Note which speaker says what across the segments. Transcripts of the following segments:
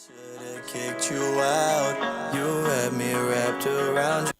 Speaker 1: Should've kicked you out. You had me wrapped around you.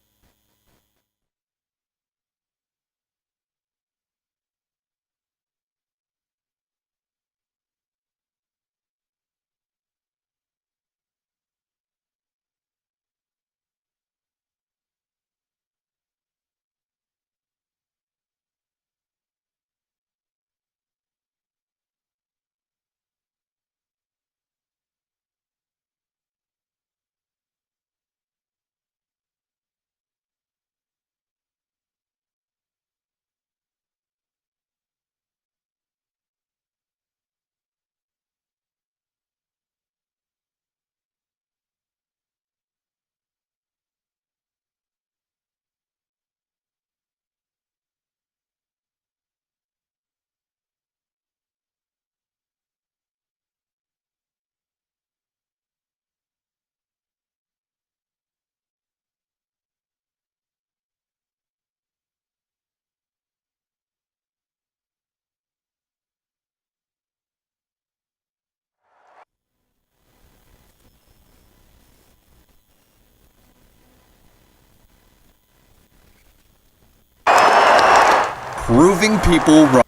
Speaker 2: Proving people wrong.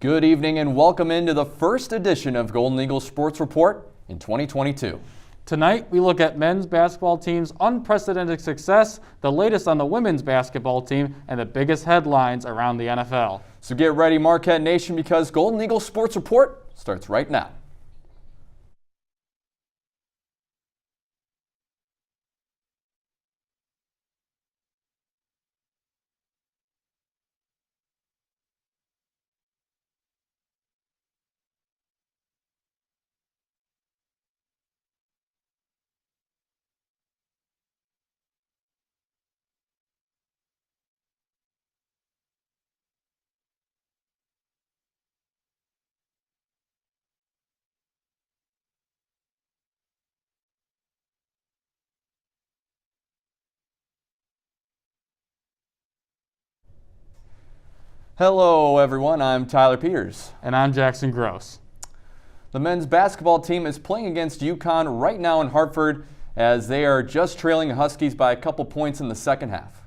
Speaker 3: Good evening and welcome into the first edition of Golden Eagles Sports Report in 2022.
Speaker 4: Tonight, we look at men's basketball team's unprecedented success, the latest on the women's basketball team, and the biggest headlines around the NFL.
Speaker 3: So get ready, Marquette Nation, because Golden Eagles Sports Report starts right now. Hello everyone, I'm Tyler Peters.
Speaker 4: And I'm Jackson Gross.
Speaker 3: The men's basketball team is playing against UConn right now in Hartford as they are just trailing the Huskies by a couple points in the second half.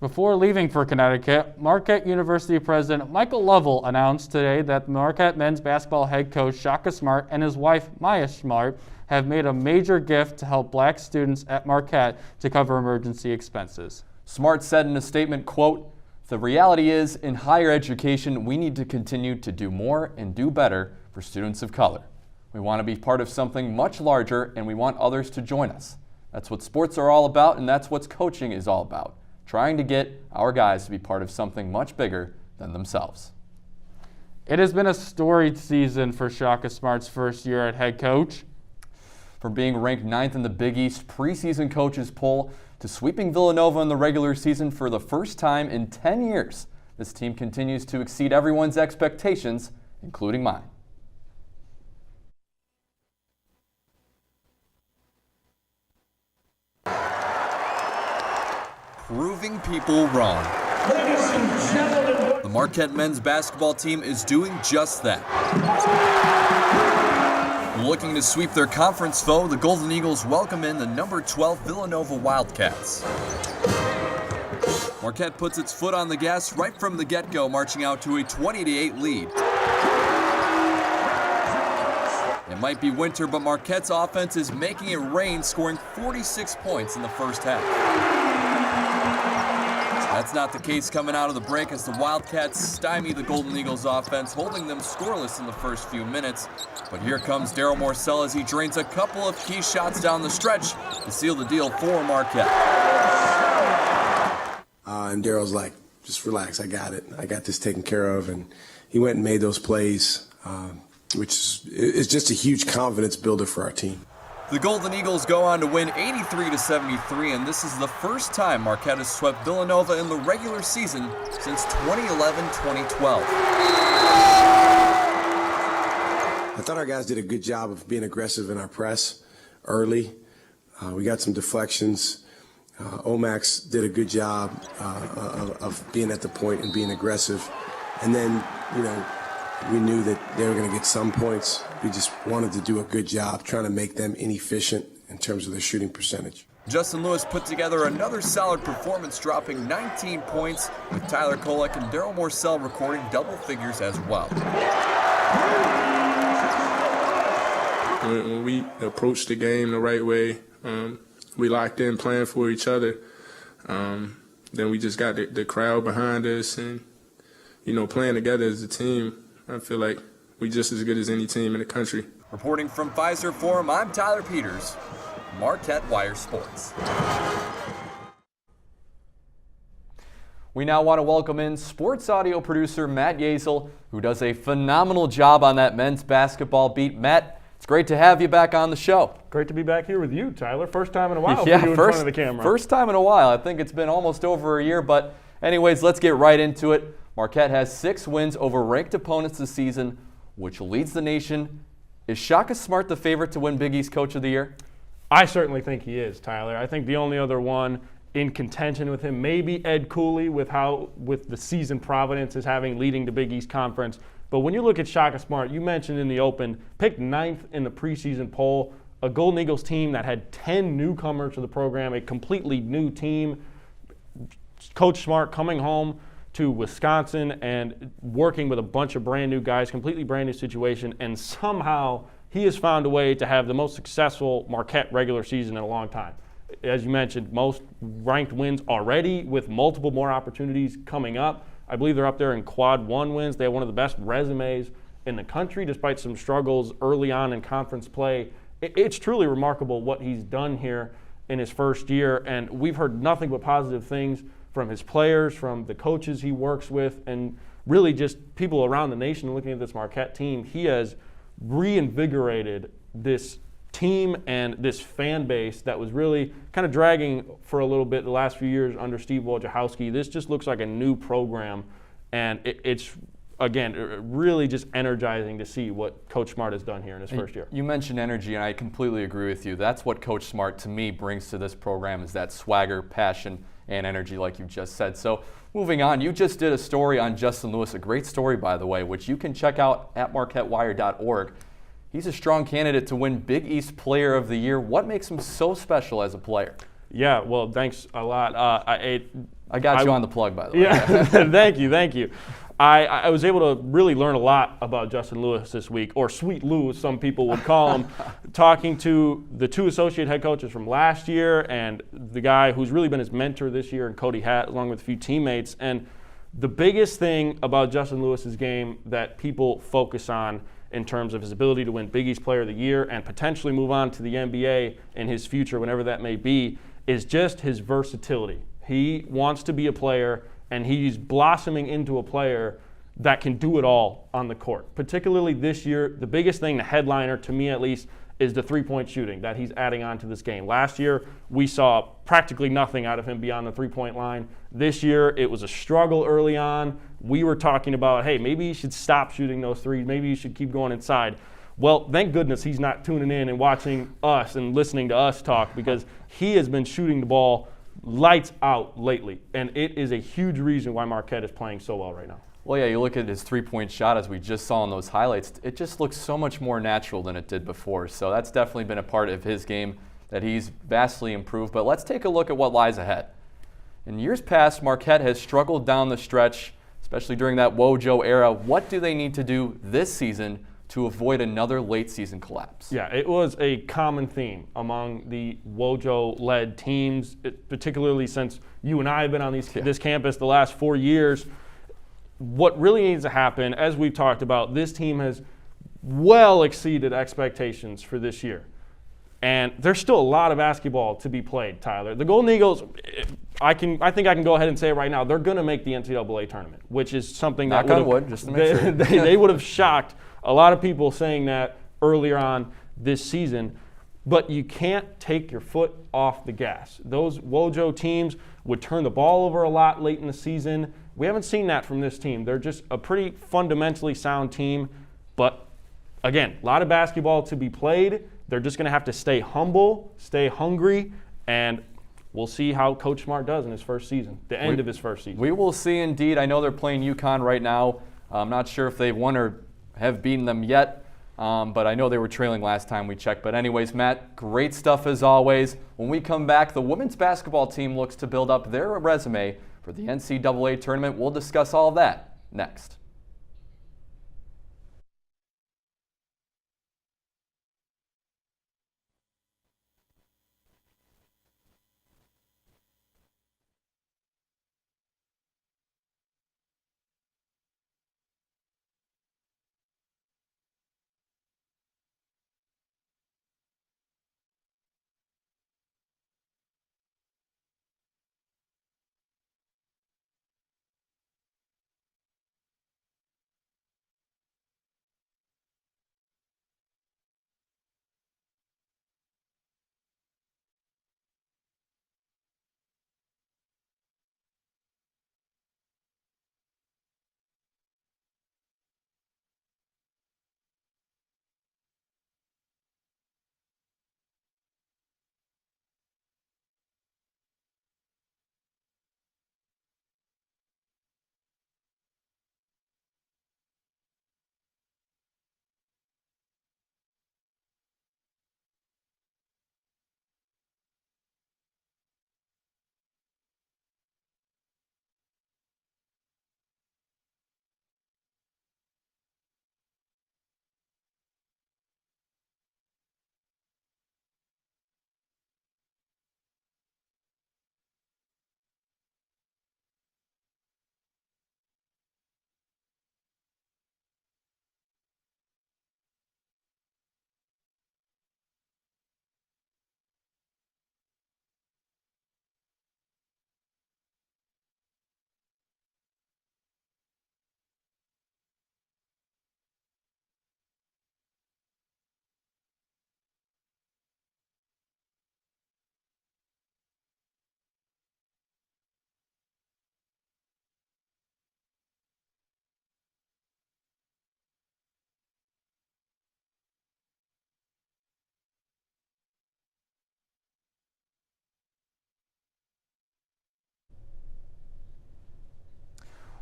Speaker 4: Before leaving for Connecticut, Marquette University President Michael Lovell announced today that Marquette men's basketball head coach Shaka Smart and his wife Maya Smart have made a major gift to help black students at Marquette to cover emergency expenses.
Speaker 3: Smart said in a statement, quote, "The reality is, in higher education, we need to continue to do more and do better for students of color. We want to be part of something much larger, and we want others to join us. That's what sports are all about, and that's what coaching is all about. Trying to get our guys to be part of something much bigger than themselves."
Speaker 4: It has been a storied season for Shaka Smart's first year at head coach.
Speaker 3: From being ranked 9th in the Big East preseason coaches poll to sweeping Villanova in the regular season for the first time in 10 years, this team continues to exceed everyone's expectations, including mine.
Speaker 2: Proving people wrong. The Marquette men's basketball team is doing just that. Looking to sweep their conference foe, the Golden Eagles welcome in the number 12 Villanova Wildcats. Marquette puts its foot on the gas right from the get-go, marching out to a 20-8 lead. It might be winter, but Marquette's offense is making it rain, scoring 46 points in the first half. That's not the case coming out of the break as the Wildcats stymie the Golden Eagles offense, holding them scoreless in the first few minutes. But here comes Daryl Morcell as he drains a couple of key shots down the stretch to seal the deal for Marquette.
Speaker 5: And Daryl's like, just relax, I got it. I got this taken care of. And he went and made those plays, which is just a huge confidence builder for our team.
Speaker 2: The Golden Eagles go on to win 83-73, and this is the first time Marquette has swept Villanova in the regular season since 2011-2012.
Speaker 5: I thought our guys did a good job of being aggressive in our press early. We got some deflections. Omax did a good job of being at the point and being aggressive. And then, we knew that they were going to get some points. We just wanted to do a good job trying to make them inefficient in terms of their shooting percentage.
Speaker 2: Justin Lewis put together another solid performance, dropping 19 points, with Tyler Kolek and Daryl Morcell recording double figures as well.
Speaker 6: When we approached the game the right way, we locked in playing for each other. Then we just got the crowd behind us and, playing together as a team. I feel like we're just as good as any team in the country.
Speaker 2: Reporting from Pfizer Forum, I'm Tyler Peters, Marquette Wire Sports.
Speaker 3: We now want to welcome in sports audio producer Matt Yazel, who does a phenomenal job on that men's basketball beat. Matt, it's great to have you back on the show.
Speaker 7: Great to be back here with you, Tyler. First time in a while
Speaker 3: Yeah,
Speaker 7: for you in front of the camera.
Speaker 3: First time in a while. I think it's been almost over a year, but anyways, let's get right into it. Marquette has 6 wins over ranked opponents this season, which leads the nation. Is Shaka Smart the favorite to win Big East Coach of the Year?
Speaker 7: I certainly think he is, Tyler. I think the only other one in contention with him may be Ed Cooley with the season Providence is having leading the Big East Conference. But when you look at Shaka Smart, you mentioned in the open, picked 9th in the preseason poll, a Golden Eagles team that had 10 newcomers to the program, a completely new team. Coach Smart coming home to Wisconsin and working with a bunch of brand new guys, completely brand new situation, and somehow he has found a way to have the most successful Marquette regular season in a long time. As you mentioned, most ranked wins already with multiple more opportunities coming up. I believe they're up there in quad 1 wins. They have one of the best resumes in the country despite some struggles early on in conference play. It's truly remarkable what he's done here in his first year, and we've heard nothing but positive things from his players, from the coaches he works with, and really just people around the nation looking at this Marquette team. He has reinvigorated this team and this fan base that was really kind of dragging for a little bit the last few years under Steve Wojciechowski. This just looks like a new program, and it's, again, really just energizing to see what Coach Smart has done here in his first year.
Speaker 3: You mentioned energy, and I completely agree with you. That's what Coach Smart, to me, brings to this program is that swagger, passion, and energy like you just said. So moving on, you just did a story on Justin Lewis, a great story, by the way, which you can check out at marquettewire.org. He's a strong candidate to win Big East Player of the Year. What makes him so special as a player?
Speaker 7: Yeah, well, thanks a lot.
Speaker 3: I got you on the plug, by the way.
Speaker 7: Yeah, thank you. I was able to really learn a lot about Justin Lewis this week, or Sweet Lou, as some people would call him, talking to the 2 associate head coaches from last year and the guy who's really been his mentor this year, and Cody Hatt, along with a few teammates. And the biggest thing about Justin Lewis's game that people focus on in terms of his ability to win Big East Player of the Year and potentially move on to the NBA in his future, whenever that may be, is just his versatility. He wants to be a player, and he's blossoming into a player that can do it all on the court. Particularly this year, the biggest thing, the headliner, to me at least, is the three-point shooting that he's adding on to this game. Last year, we saw practically nothing out of him beyond the three-point line. This year, it was a struggle early on. We were talking about, hey, maybe you should stop shooting those threes. Maybe you should keep going inside. Well, thank goodness he's not tuning in and watching us and listening to us talk, because he has been shooting the ball lights out lately, and it is a huge reason why Marquette is playing so well right now.
Speaker 3: Well, yeah, you look at his three-point shot, as we just saw in those highlights, it just looks so much more natural than it did before. So that's definitely been a part of his game that he's vastly improved. But let's take a look at what lies ahead. In years past, Marquette has struggled down the stretch, especially during that Wojo era. What do they need to do this season to avoid another late-season collapse?
Speaker 7: Yeah, it was a common theme among the Wojo-led teams, particularly since you and I have been on this campus the last 4 years. What really needs to happen, as we've talked about, this team has well exceeded expectations for this year. And there's still a lot of basketball to be played, Tyler. The Golden Eagles, I think I can go ahead and say it right now, they're going to make the NCAA tournament, which is something that they would have shocked a lot of people saying that earlier on this season. But you can't take your foot off the gas. Those Wojo teams would turn the ball over a lot late in the season. We haven't seen that from this team. They're just a pretty fundamentally sound team. But again, a lot of basketball to be played. They're just going to have to stay humble, stay hungry, and we'll see how Coach Smart does in his first season, the end of his first season.
Speaker 3: We will see indeed. I know they're playing UConn right now. I'm not sure if they've won or have beaten them yet, but I know they were trailing last time we checked. But anyways, Matt, great stuff as always. When we come back, the women's basketball team looks to build up their resume for the NCAA tournament. We'll discuss all of that next.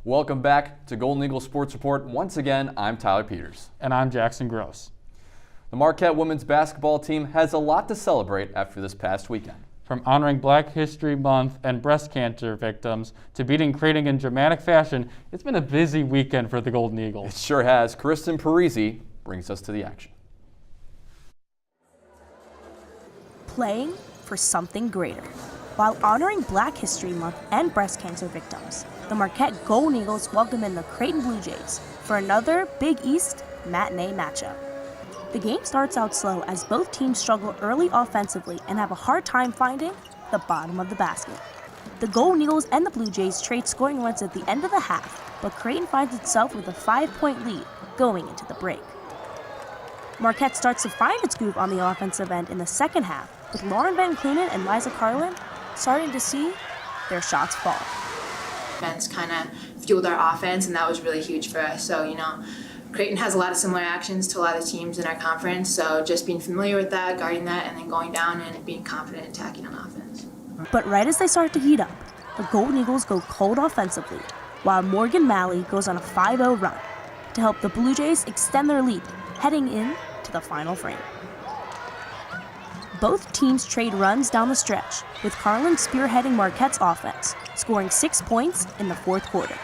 Speaker 3: Welcome back to Golden Eagle Sports Report. Once again, I'm Tyler Peters.
Speaker 4: And I'm Jackson Gross.
Speaker 3: The Marquette women's basketball team has a lot to celebrate after this past weekend.
Speaker 4: From honoring Black History Month and breast cancer victims to beating Creighton in dramatic fashion, it's been a busy weekend for the Golden Eagles.
Speaker 3: It sure has. Kristen Parisi brings us to the action.
Speaker 8: Playing for something greater. While honoring Black History Month and breast cancer victims, the Marquette Golden Eagles welcome in the Creighton Blue Jays for another Big East matinee matchup. The game starts out slow as both teams struggle early offensively and have a hard time finding the bottom of the basket. The Golden Eagles and the Blue Jays trade scoring runs at the end of the half, but Creighton finds itself with a 5-point lead going into the break. Marquette starts to find its groove on the offensive end in the second half, with Lauren Van Clunen and Liza Carlin starting to see their shots fall.
Speaker 9: Defense kind of fueled our offense, and that was really huge for us. So, Creighton has a lot of similar actions to a lot of teams in our conference, so just being familiar with that, guarding that, and then going down and being confident attacking on offense.
Speaker 8: But right as they start to heat up, the Golden Eagles go cold offensively, while Morgan Malley goes on a 5-0 run to help the Blue Jays extend their lead heading in to the final frame. Both teams trade runs down the stretch, with Carlin spearheading Marquette's offense, scoring 6 points in the fourth quarter.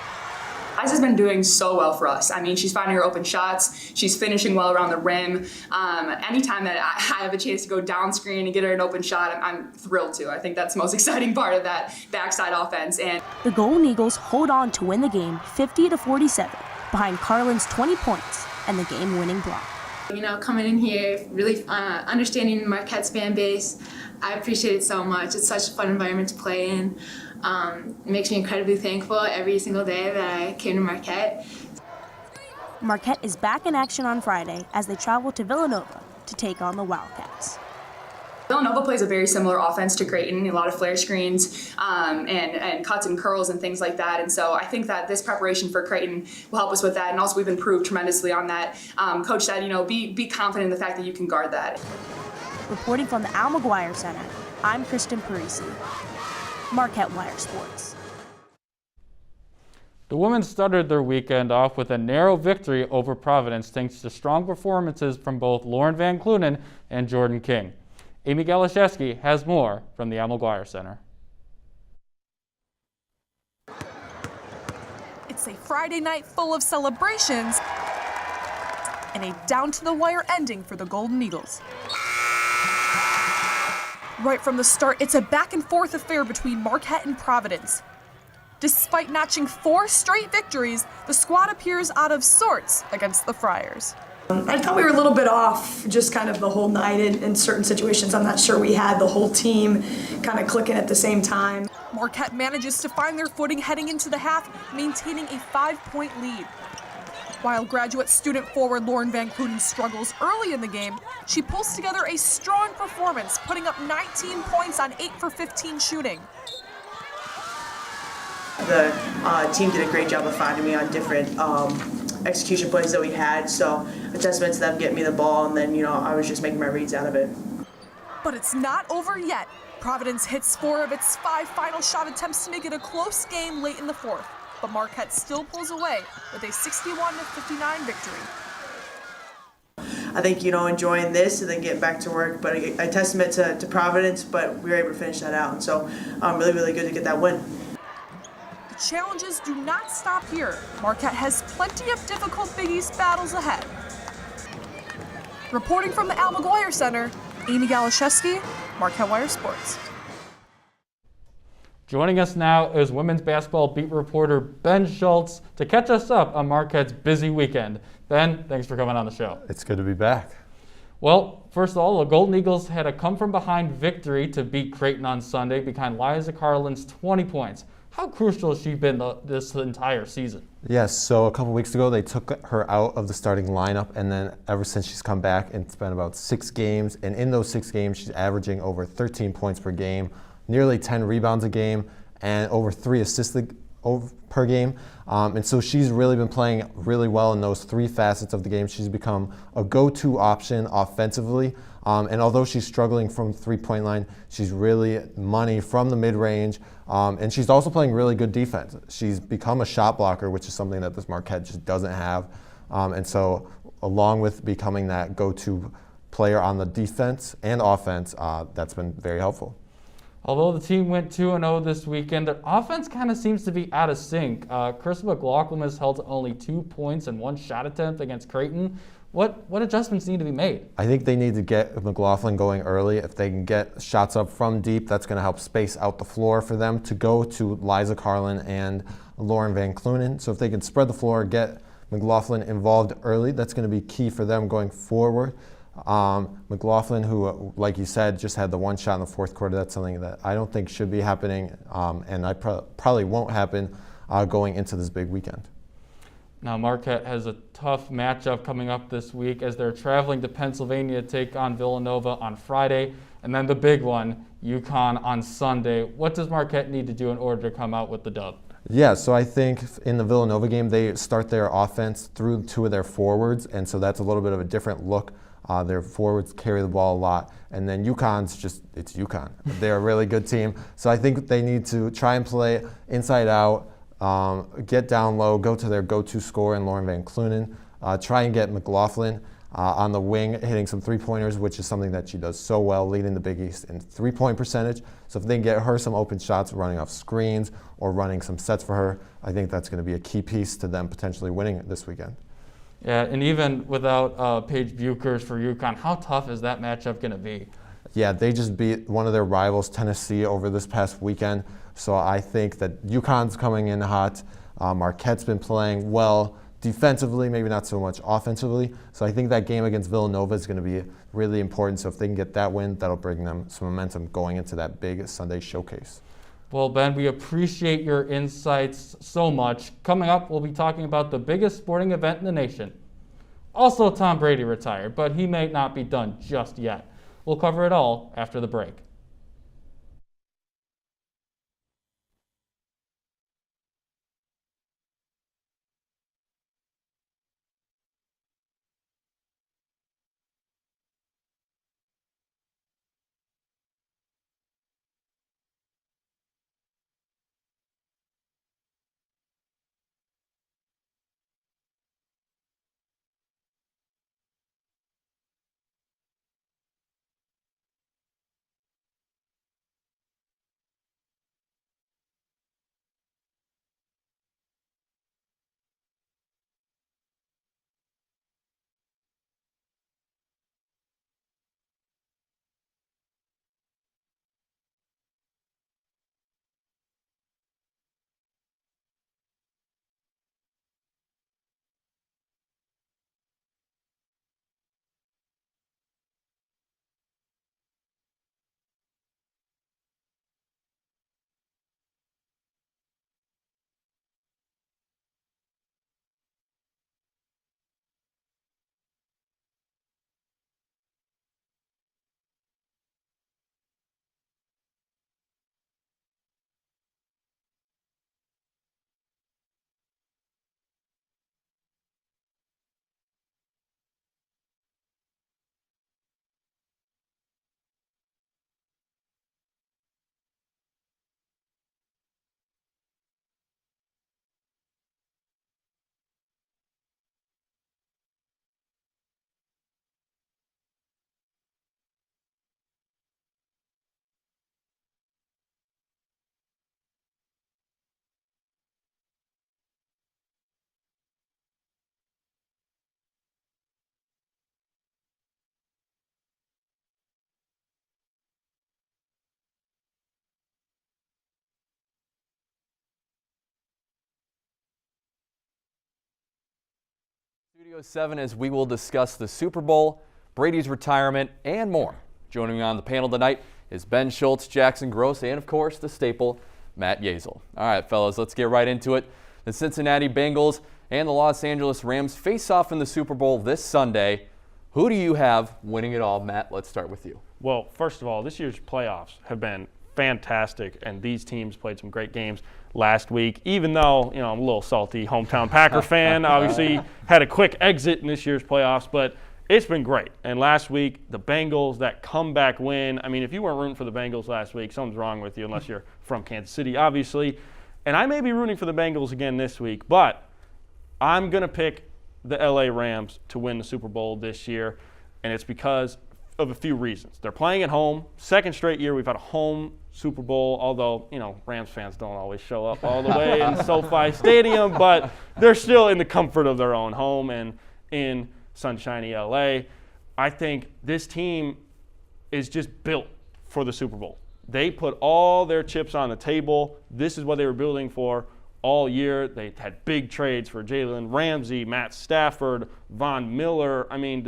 Speaker 10: Liza's been doing so well for us. I mean, she's finding her open shots. She's finishing well around the rim. Anytime that I have a chance to go down screen and get her an open shot, I'm thrilled to. I think that's the most exciting part of that backside offense. And
Speaker 8: the Golden Eagles hold on to win the game 50-47 behind Carlin's 20 points and the game-winning block.
Speaker 9: Coming in here, really understanding Marquette's fan base, I appreciate it so much. It's such a fun environment to play in. It makes me incredibly thankful every single day that I came to Marquette.
Speaker 8: Marquette is back in action on Friday as they travel to Villanova to take on the Wildcats.
Speaker 10: Villanova plays a very similar offense to Creighton, a lot of flare screens and cuts and curls and things like that. And so I think that this preparation for Creighton will help us with that. And also we've improved tremendously on that. Coach said, be confident in the fact that you can guard that.
Speaker 8: Reporting from the Al McGuire Center, I'm Kristen Parisi, Marquette Wire Sports.
Speaker 4: The women started their weekend off with a narrow victory over Providence thanks to strong performances from both Lauren Van Clunen and Jordan King. Amy Galashevsky has more from the Al McGuire Center.
Speaker 11: It's a Friday night full of celebrations and a down-to-the-wire ending for the Golden Eagles. Right from the start, it's a back-and-forth affair between Marquette and Providence. Despite notching 4 straight victories, the squad appears out of sorts against the Friars.
Speaker 12: I thought we were a little bit off just kind of the whole night in certain situations. I'm not sure we had the whole team kind of clicking at the same time.
Speaker 11: Marquette manages to find their footing heading into the half, maintaining a 5-point lead. While graduate student forward Lauren Van Clunen struggles early in the game, she pulls together a strong performance, putting up 19 points on 8 for 15 shooting.
Speaker 13: The team did a great job of finding me on different execution plays that we had, so a testament to them getting me the ball, and then I was just making my reads out of it.
Speaker 11: But it's not over yet. Providence hits 4 of its 5 final shot attempts to make it a close game late in the fourth, but Marquette still pulls away with a 61-59 victory.
Speaker 13: I think enjoying this and then getting back to work, but a testament to Providence, but we were able to finish that out, and so really good to get that win.
Speaker 11: Challenges do not stop here. Marquette has plenty of difficult Big East battles ahead. Reporting from the Al McGuire Center, Amy Galashevsky, Marquette Wire Sports.
Speaker 4: Joining us now is women's basketball beat reporter Ben Schultz to catch us up on Marquette's busy weekend. Ben, thanks for coming on the show.
Speaker 14: It's good to be back.
Speaker 4: Well, first of all, the Golden Eagles had a come-from-behind victory to beat Creighton on Sunday behind Liza Carlin's 20 points. How crucial has she been this entire season?
Speaker 14: Yes, so a couple weeks ago they took her out of the starting lineup, and then ever since she's come back, it's been about 6 games, and in those 6 games she's averaging over 13 points per game, nearly 10 rebounds a game, and over 3 assists per game. And so she's really been playing really well in those three facets of the game. She's become a go-to option offensively. And although she's struggling from three-point line, she's really money from the mid-range. And she's also playing really good defense. She's become a shot blocker, which is something that this Marquette just doesn't have. And so along with becoming that go-to player on the defense and offense, that's been very helpful.
Speaker 4: Although the team went 2-0 this weekend, their offense kind of seems to be out of sync. Chris Mclaughlin was held to only 2 points and 1 shot attempt against Creighton. What adjustments need to be made?
Speaker 14: I think they need to get Mclaughlin going early. If they can get shots up from deep, that's going to help space out the floor for them to go to Liza Carlin and Lauren Van Clunen. So if they can spread the floor, get Mclaughlin involved early, that's going to be key for them going forward. Mclaughlin, who, like you said, just had the 1 shot in the fourth quarter, that's something that I don't think should be happening, and I probably won't happen going into this big weekend.
Speaker 4: Now, Marquette has a tough matchup coming up this week as they're traveling to Pennsylvania to take on Villanova on Friday, and then the big one, UConn, on Sunday. What does Marquette need to do in order to come out with the dub?
Speaker 14: Yeah, so I think in the Villanova game, they start their offense through 2 of their forwards, and so that's a little bit of a different look. Their forwards carry the ball a lot, and then UConn's it's UConn. They're a really good team, so I think they need to try and play inside out, get down low, go to their go-to scorer in Lauren Van Clunen, try and get Mclaughlin on the wing hitting some three-pointers, which is something that she does so well, leading the Big East in three-point percentage. So if they can get her some open shots running off screens or running some sets for her, I think that's going to be a key piece to them potentially winning this weekend.
Speaker 4: Yeah, and even without Paige Buchers for UConn, how tough is that matchup going to be?
Speaker 14: Yeah, they just beat one of their rivals, Tennessee, over this past weekend. So I think that UConn's coming in hot. Marquette's been playing well defensively, maybe not so much offensively. So I think that game against Villanova is going to be really important. So if they can get that win, that'll bring them some momentum going into that big Sunday showcase.
Speaker 4: Well, Ben, we appreciate your insights so much. Coming up, we'll be talking about the biggest sporting event in the nation. Also, Tom Brady retired, but he may not be done just yet. We'll cover it all after the break.
Speaker 3: Studio 7 as we will discuss the Super Bowl, Brady's retirement, and more. Joining me on the panel tonight is Ben Schultz, Jackson Gross, and of course the staple, Matt Yazel. All right, fellas, let's get right into it. The Cincinnati Bengals and the Los Angeles Rams face off in the Super Bowl this Sunday. Who do you have winning it all? Matt, let's start with you.
Speaker 7: Well, first of all, this year's playoffs have been fantastic, and these teams played some great games. last week, even though, I'm a little salty hometown Packer fan. Obviously had a quick exit in this year's playoffs, but it's been great. And last week, the Bengals, that comeback win. I mean, if you weren't rooting for the Bengals last week, something's wrong with you, unless you're from Kansas City, obviously. And I may be rooting for the Bengals again this week, but I'm going to pick the LA Rams to win the Super Bowl this year, and it's because of a few reasons. They're playing at home. Second straight year we've had a home Super Bowl, although, Rams fans don't always show up all the way in SoFi Stadium, but they're still in the comfort of their own home and in sunshiny LA. I think this team is just built for the Super Bowl. They put all their chips on the table. This is what they were building for all year. They had big trades for Jalen Ramsey, Matt Stafford, Von Miller. I mean,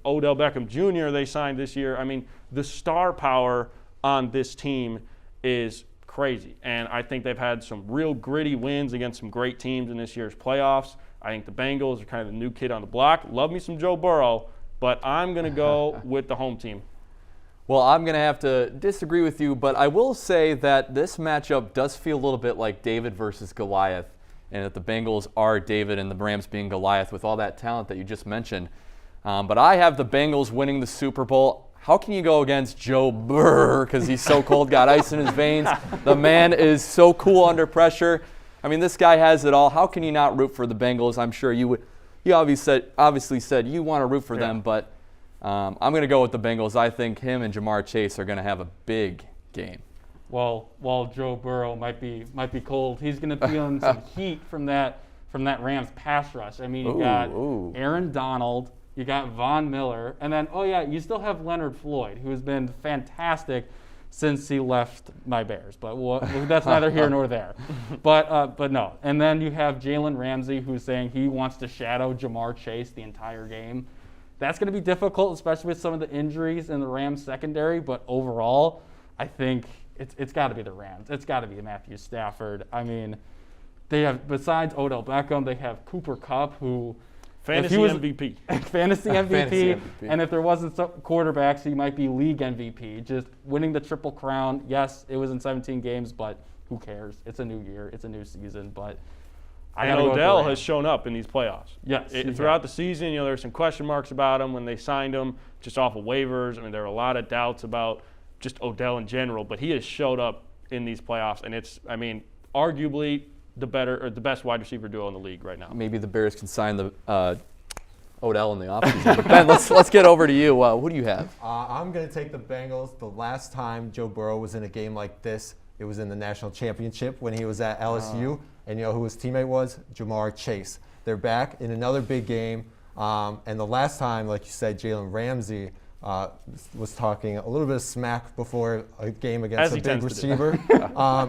Speaker 7: Odell Beckham Jr. they signed this year. I mean, the star power on this team is crazy. And I think they've had some real gritty wins against some great teams in this year's playoffs. I think the Bengals are kind of the new kid on the block. Love me some Joe Burrow, but I'm going to go with the home team.
Speaker 3: Well, I'm going to have to disagree with you, but I will say that this matchup does feel a little bit like David versus Goliath, and that the Bengals are David and the Rams being Goliath with all that talent that you just mentioned. But I have the Bengals winning the Super Bowl. How can you go against Joe Burrow because he's so cold, got ice in his veins? The man is so cool under pressure. I mean, this guy has it all. How can you not root for the Bengals? I'm sure you would. You obviously said you want to root for them, but I'm going to go with the Bengals. I think him and Jamar Chase are going to have a big game.
Speaker 4: Well, while Joe Burrow might be cold, he's going to feel some heat from that Rams pass rush. I mean, you got Aaron Donald, you got Von Miller, and then you still have Leonard Floyd, who has been fantastic since he left my Bears. But that's neither here nor there. But no. And then you have Jalen Ramsey, who's saying he wants to shadow Jamar Chase the entire game. That's going to be difficult, especially with some of the injuries in the Rams secondary. But overall, I think it's got to be the Rams. It's got to be Matthew Stafford. I mean, they have, besides Odell Beckham, they have Cooper Kupp, who
Speaker 7: Fantasy MVP.
Speaker 4: Fantasy MVP. And if there wasn't quarterbacks, he might be league MVP. Just winning the Triple Crown. Yes, it was in 17 games, but who cares? It's a new year. It's a new season. But
Speaker 7: and Odell has shown up in these playoffs.
Speaker 4: Yes.
Speaker 7: Throughout the season, there were some question marks about him when they signed him, just off of waivers. I mean, there were a lot of doubts about just Odell in general, but he has showed up in these playoffs, and it's, arguably the best wide receiver duo in the league right now.
Speaker 3: Maybe the Bears can sign the Odell in the offseason. But Ben, let's get over to you. Who do you have?
Speaker 14: I'm going to take the Bengals. The last time Joe Burrow was in a game like this, it was in the national championship when he was at LSU. And you know who his teammate was? Jamar Chase. They're back in another big game. And the last time, like you said, Jalen Ramsey was talking a little bit of smack before a game against a big receiver.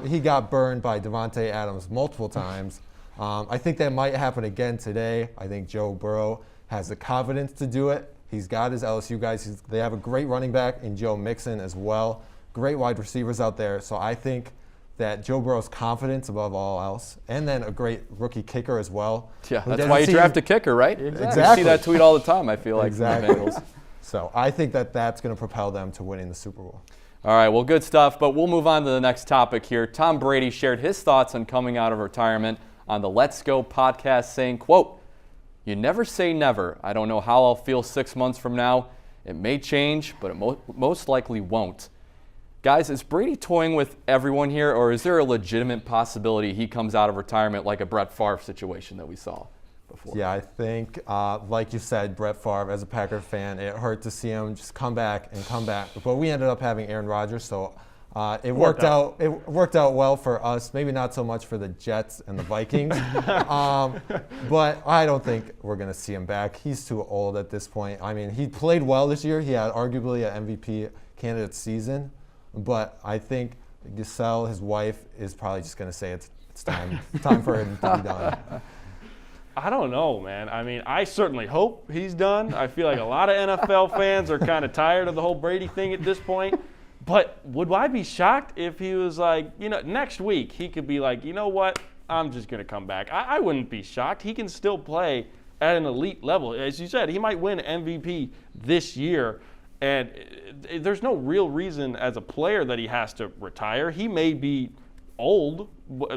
Speaker 14: He got burned by Devontae Adams multiple times. I think that might happen again today. I think Joe Burrow has the confidence to do it. He's got his LSU guys. They have a great running back in Joe Mixon as well. Great wide receivers out there. So I think that Joe Burrow's confidence above all else, and then a great rookie kicker as well.
Speaker 3: Yeah, that's why you draft a kicker, right?
Speaker 14: Exactly.
Speaker 3: You see that tweet all the time, I feel like, from the Bengals.
Speaker 14: So I think that's going to propel them to winning the Super Bowl.
Speaker 3: All right, well, good stuff, but we'll move on to the next topic here. Tom Brady shared his thoughts on coming out of retirement on the Let's Go podcast, saying, quote, "You never say never. I don't know how I'll feel 6 months from now. It may change, but it most likely won't." Guys, is Brady toying with everyone here, or is there a legitimate possibility he comes out of retirement like a Brett Favre situation that we saw before?
Speaker 14: Yeah, I think, like you said, Brett Favre, as a Packer fan, it hurt to see him just come back and come back. But we ended up having Aaron Rodgers, so it worked out. It worked out well for us. Maybe not so much for the Jets and the Vikings. But I don't think we're going to see him back. He's too old at this point. I mean, he played well this year. He had arguably an MVP candidate season. But I think Giselle, his wife, is probably just going to say it's time for him to be done.
Speaker 7: I don't know, man. I mean, I certainly hope he's done. I feel like a lot of NFL fans are kind of tired of the whole Brady thing at this point. But would I be shocked if he was like, next week he could be like, you know what, I'm just going to come back. I wouldn't be shocked. He can still play at an elite level. As you said, he might win MVP this year. And there's no real reason as a player that he has to retire. He may be old,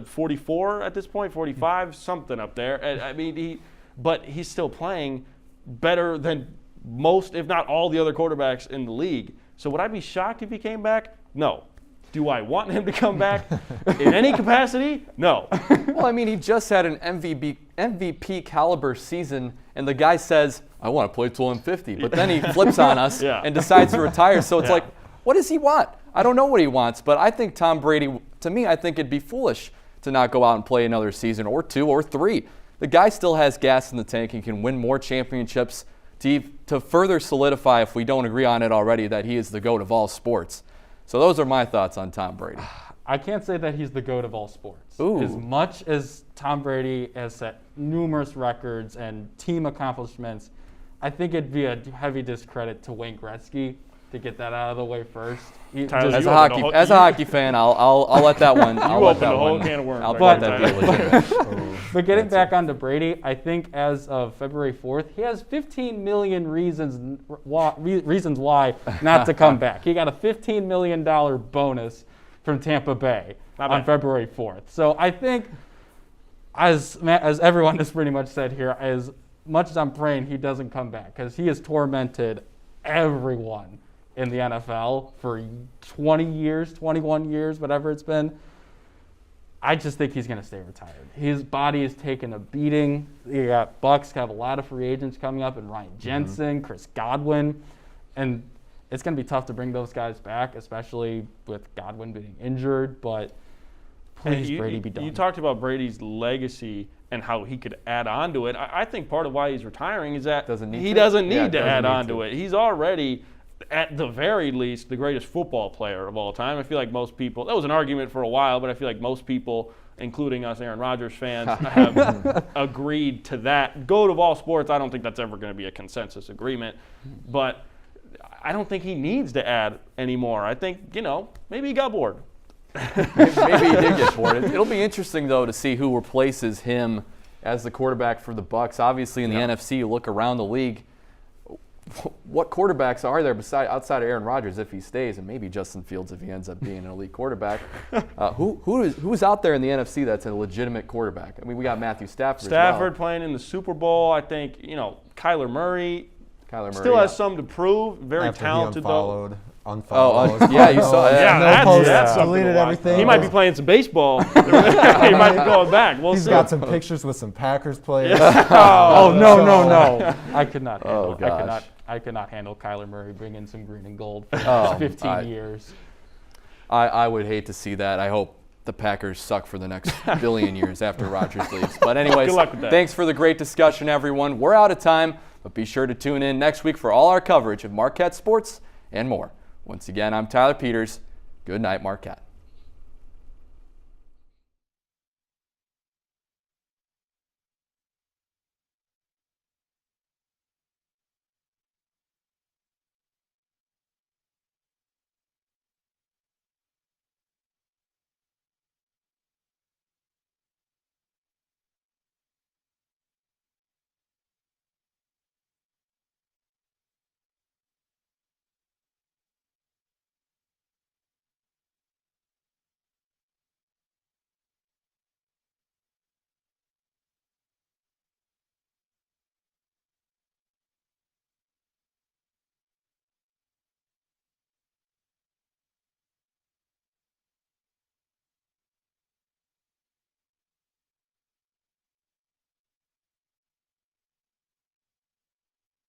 Speaker 7: 44 at this point, 45, something up there. I mean, but he's still playing better than most, if not all, the other quarterbacks in the league. So would I be shocked if he came back? No. Do I want him to come back in any capacity? No.
Speaker 3: Well, I mean, he just had an MVP caliber season, and the guy says, I want to play till I'm 50. But then he flips on us and decides to retire. So it's like, what does he want? I don't know what he wants, but I think Tom Brady, to me, I think it'd be foolish to not go out and play another season or 2 or 3. The guy still has gas in the tank and can win more championships to further solidify, if we don't agree on it already, that he is the GOAT of all sports. So those are my thoughts on Tom Brady.
Speaker 4: I can't say that he's the GOAT of all sports.
Speaker 3: Ooh.
Speaker 4: As much as Tom Brady has set numerous records and team accomplishments, I think it'd be a heavy discredit to Wayne Gretzky to get that out of the way first.
Speaker 3: As a hockey fan, I'll let that one.
Speaker 7: You opened a whole can of worms.
Speaker 3: I'll let that be legitimate.
Speaker 4: But getting back onto Brady, I think as of February 4th, he has 15 million reasons why not to come back. He got a $15 million bonus from Tampa Bay on February 4th. So I think, as everyone has pretty much said here, as much as I'm praying he doesn't come back, because he has tormented everyone in the NFL for 20 years, 21 years, whatever it's been. I just think he's going to stay retired. His body is taking a beating. You got Bucks have a lot of free agents coming up, and Ryan Jensen, Chris Godwin, and it's going to be tough to bring those guys back, especially with Godwin being injured. But please, Brady, be done.
Speaker 7: You talked about Brady's legacy and how he could add on to it. I think part of why he's retiring is that he doesn't need to add on to it. He's already, at the very least, the greatest football player of all time. I feel like most people, that was an argument for a while, but I feel like most people, including us Aaron Rodgers fans, have agreed to that. GOAT of all sports, I don't think that's ever going to be a consensus agreement. But I don't think he needs to add anymore. I think, maybe he got bored.
Speaker 3: Maybe he did get bored. It'll be interesting, though, to see who replaces him as the quarterback for the Bucs. Obviously, in the NFC, you look around the league, what quarterbacks are there outside of Aaron Rodgers if he stays, and maybe Justin Fields if he ends up being an elite quarterback? Who's out there in the NFC that's a legitimate quarterback? I mean, we got Matthew Stafford.
Speaker 7: Stafford playing in the Super Bowl. I think Kyler Murray. Still has some to prove. Very talented, though.
Speaker 14: Unfollowed.
Speaker 3: Oh, yeah, you saw that.
Speaker 7: Yeah, that's
Speaker 14: deleted everything.
Speaker 7: He might be playing some baseball. He might be going back. We'll see.
Speaker 14: He's got some pictures with some Packers players.
Speaker 4: No. I could not handle. I could not handle Kyler Murray bringing some green and gold for 15 years.
Speaker 3: I would hate to see that. I hope the Packers suck for the next billion years after Rodgers leaves. But anyways,
Speaker 7: good luck with that.
Speaker 3: Thanks for the great discussion, everyone. We're out of time, but be sure to tune in next week for all our coverage of Marquette sports and more. Once again, I'm Tyler Peters. Good night, Marquette.